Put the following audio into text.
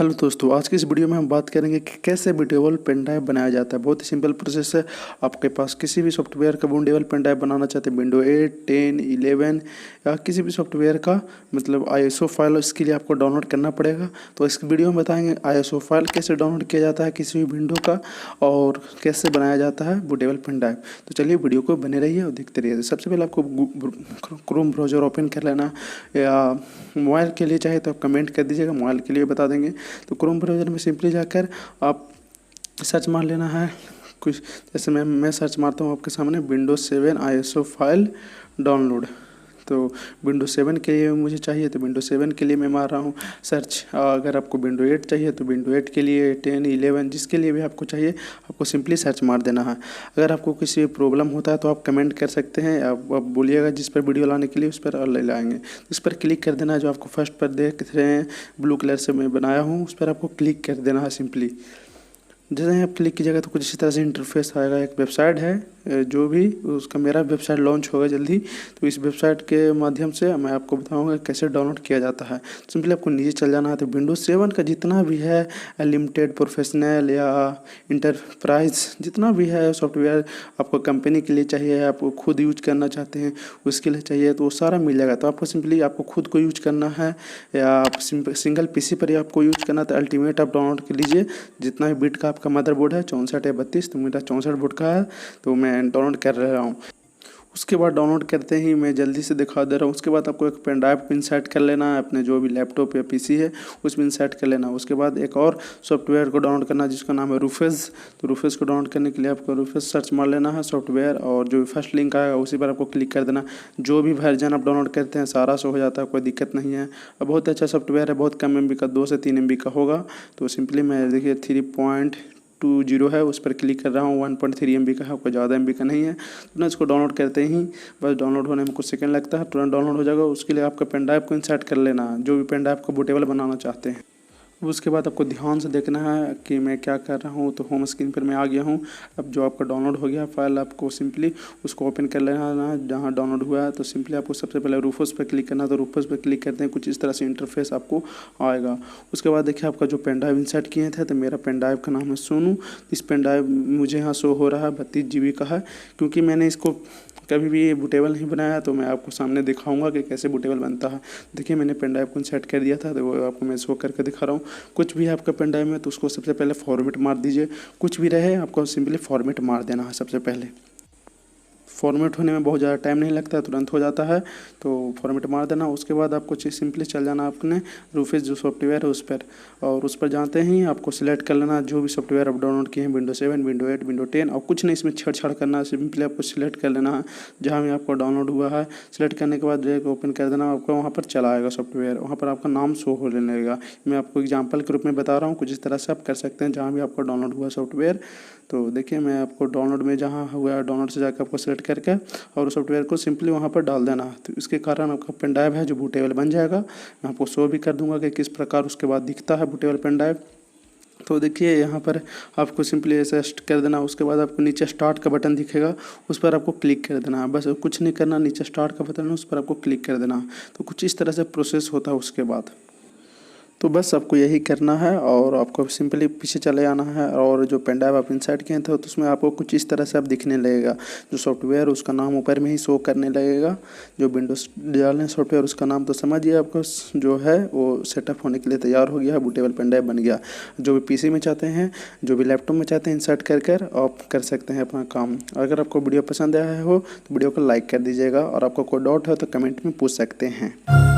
Hello दोस्तों, आज की इस वीडियो में हम बात करेंगे कि कैसे बूटेबल पेन ड्राइव बनाया जाता है। बहुत ही सिंपल प्रोसेस है। आपके पास किसी भी सॉफ्टवेयर का बूटेबल पेन ड्राइव बनाना चाहते हैं, विंडो 8, 10, 11 या किसी भी सॉफ्टवेयर का मतलब आईएसओ फाइल, इसके लिए आपको डाउनलोड करना पड़ेगा। तो इस वीडियो में बताएंगे आईएसओ फाइल कैसे डाउनलोड किया जाता है किसी भी विंडो का, और कैसे बनाया जाता है बूटेबल पेन ड्राइव। तो चलिए वीडियो को बने रहिए और देखते रहिए। सबसे पहले आपको क्रोम ब्राउज़र ओपन कर लेना, या मोबाइल के लिए चाहे तो आप कमेंट कर दीजिएगा, मोबाइल के लिए बता देंगे। तो क्रोम ब्राउज़र में सिंपली जाकर आप सर्च मार लेना है कुछ, जैसे मैं सर्च मारता हूँ आपके सामने विंडोज 7 आईएसओ फाइल डाउनलोड। तो विंडोज 7 के लिए मुझे चाहिए तो विंडोज 7 के लिए मैं मार रहा हूँ सर्च। अगर आपको विंडो 8 चाहिए तो विंडो 8 के लिए, 10, 11 जिसके लिए भी आपको चाहिए आपको सिंपली सर्च मार देना है। अगर आपको किसी प्रॉब्लम होता है तो आप कमेंट कर सकते हैं, आप बोलिएगा जिस पर वीडियो लाने के लिए, उस पर ले लाएंगे। इस पर क्लिक कर देना है, जो आपको फर्स्ट पर देख रहे हैं ब्लू कलर से मैं बनाया हूँ, उस पर आपको क्लिक कर देना है सिंपली। जैसे ही आप क्लिक कीजिएगा तो कुछ इसी तरह से इंटरफेस आएगा। एक वेबसाइट है जो भी उसका, मेरा वेबसाइट लॉन्च होगा जल्दी, तो इस वेबसाइट के माध्यम से मैं आपको बताऊंगा कैसे डाउनलोड किया जाता है। सिंपली आपको नीचे चल जाना है। तो विंडोज 7 का जितना भी है लिमिटेड, प्रोफेशनल या इंटरप्राइज, जितना भी है सॉफ्टवेयर आपको कंपनी के लिए चाहिए, आपको खुद यूज करना चाहते हैं उसके लिए चाहिए, तो वो सारा मिल जाएगा। तो आपको सिंपली आपको खुद को यूज करना है या आप सिंगल पीसी पर ही आपको यूज करना है तो अल्टीमेट आप डाउनलोड कर लीजिए। जितना भी बिट का आपका मदरबोर्ड है 64 या 32, तो मेरा 64 बिट का है, तो मैं डाउनलोड कर रहा हूँ। उसके बाद डाउनलोड करते ही मैं जल्दी से दिखा दे रहा हूँ। उसके बाद आपको एक पेन ड्राइव को इंसर्ट कर लेना है, अपने जो भी लैपटॉप या पीसी है उसमें इंसर्ट कर लेना है। उसके बाद एक और सॉफ्टवेयर को डाउनलोड करना है जिसका नाम है रूफेज। तो रूफेज को डाउनलोड करने के लिए आपको रूफेज सर्च मार लेना है सॉफ्टवेयर, और जो फर्स्ट लिंक आएगा उसी पर आपको क्लिक कर देना। जो भी वर्जन आप डाउनलोड करते हैं सारा शो हो जाता है, कोई दिक्कत नहीं है। और बहुत अच्छा सॉफ्टवेयर है, बहुत कम MB का, 2 से 3 MB का होगा। तो सिंपली मैं देखिए 3.20 है, उस पर क्लिक कर रहा हूँ। 1.3 MB का है, कोई ज़्यादा MB का नहीं है। तो इसको डाउनलोड करते ही बस डाउनलोड होने में कुछ सेकंड लगता है, तुरंत डाउनलोड हो जाएगा। उसके लिए आपका पेन ड्राइव को इंसर्ट कर लेना है, जो भी पेन ड्राइव को बूटेबल बनाना चाहते हैं। उसके बाद आपको ध्यान से देखना है कि मैं क्या कर रहा हूँ। तो होम स्क्रीन पर मैं आ गया हूँ। अब जो आपका डाउनलोड हो गया फाइल, आपको सिंपली उसको ओपन कर लेना है जहाँ डाउनलोड हुआ है। तो सिंपली आपको सबसे पहले रूफोस पर क्लिक करना है। तो रूफोस पर क्लिक करते हैं, कुछ इस तरह से इंटरफेस आपको आएगा। उसके बाद देखिए आपका जो पेन ड्राइव इंसर्ट किए थे, तो मेरा पेन ड्राइव का नाम है सोनू। इस पेन ड्राइव मुझे यहाँ शो हो रहा है 32 GB का है, क्योंकि मैंने इसको कभी भी बूटेबल नहीं बनाया, तो मैं आपको सामने दिखाऊंगा कि कैसे बूटेबल बनता है। देखिए मैंने पेन ड्राइव को सेट कर दिया था, तो वो आपको मैं शो करके दिखा रहा हूँ। कुछ भी आपका पेन ड्राइव में तो उसको सबसे पहले फॉर्मेट मार दीजिए। कुछ भी रहे आपको सिंपली फॉर्मेट मार देना है सबसे पहले। फॉर्मेट होने में बहुत ज़्यादा टाइम नहीं लगता है, तुरंत हो जाता है। तो फॉर्मेट मार देना। उसके बाद आपको सिंपली चल जाना अपने रूफेज जो सॉफ्टवेयर है उस पर, और उस पर जाते ही आपको सिलेक्ट कर लेना जो भी सॉफ्टवेयर आप डाउनलोड किए हैं, विंडो 7, विंडो 8, विंडो 10, और कुछ नहीं इसमें छेड़छाड़ करना है। सिंपली आपको सिलेक्ट कर लेना है जहाँ भी आपको डाउनलोड हुआ है। सिलेक्ट करने के बाद डायरेक्ट ओपन कर देना, आपको वहाँ पर चला आएगा सॉफ्टवेयर, वहाँ पर आपका नाम शो होने लगेगा। मैं आपको एग्जाम्पल के रूप में बता रहा हूँ, कुछ इस तरह से आप कर सकते हैं जहाँ भी आपको डाउनलोड हुआ सॉफ्टवेयर। तो देखिए मैं आपको डाउनलोड में जहाँ हुआ है, डाउनलोड से जाकर आपको सेलेक्ट करके और सॉफ्टवेयर को सिंपली वहाँ पर डाल देना। तो इसके कारण आपका पेन ड्राइव है जो बूटेबल बन जाएगा। मैं आपको शो भी कर दूंगा कि किस प्रकार उसके बाद दिखता है बूटेबल पेन ड्राइव। तो देखिए यहाँ पर आपको सिंपली ऐसे कर देना। उसके बाद आपको नीचे स्टार्ट का बटन दिखेगा, उस पर आपको क्लिक कर देना। बस कुछ नहीं करना, नीचे स्टार्ट का बटन है उस पर आपको क्लिक कर देना। तो कुछ इस तरह से प्रोसेस होता है उसके बाद। तो बस आपको यही करना है, और आपको सिंपली पीछे चले आना है, और जो पेन ड्राइव आप इंसर्ट किए थे तो उसमें आपको कुछ इस तरह से अब दिखने लगेगा। जो सॉफ्टवेयर उसका नाम ऊपर में ही शो करने लगेगा। जो विंडोज डालें सॉफ्टवेयर उसका नाम, तो समझिए आपको जो है वो सेटअप होने के लिए तैयार हो गया है, बूटेबल पेन ड्राइव बन गया। जो भी पीसी में चाहते हैं, जो भी लैपटॉप में चाहते हैं, इंसर्ट कर आप कर सकते हैं अपना काम। अगर आपको वीडियो पसंद आया हो तो वीडियो को लाइक कर दीजिएगा, और आपको कोई डाउट है तो कमेंट में पूछ सकते हैं।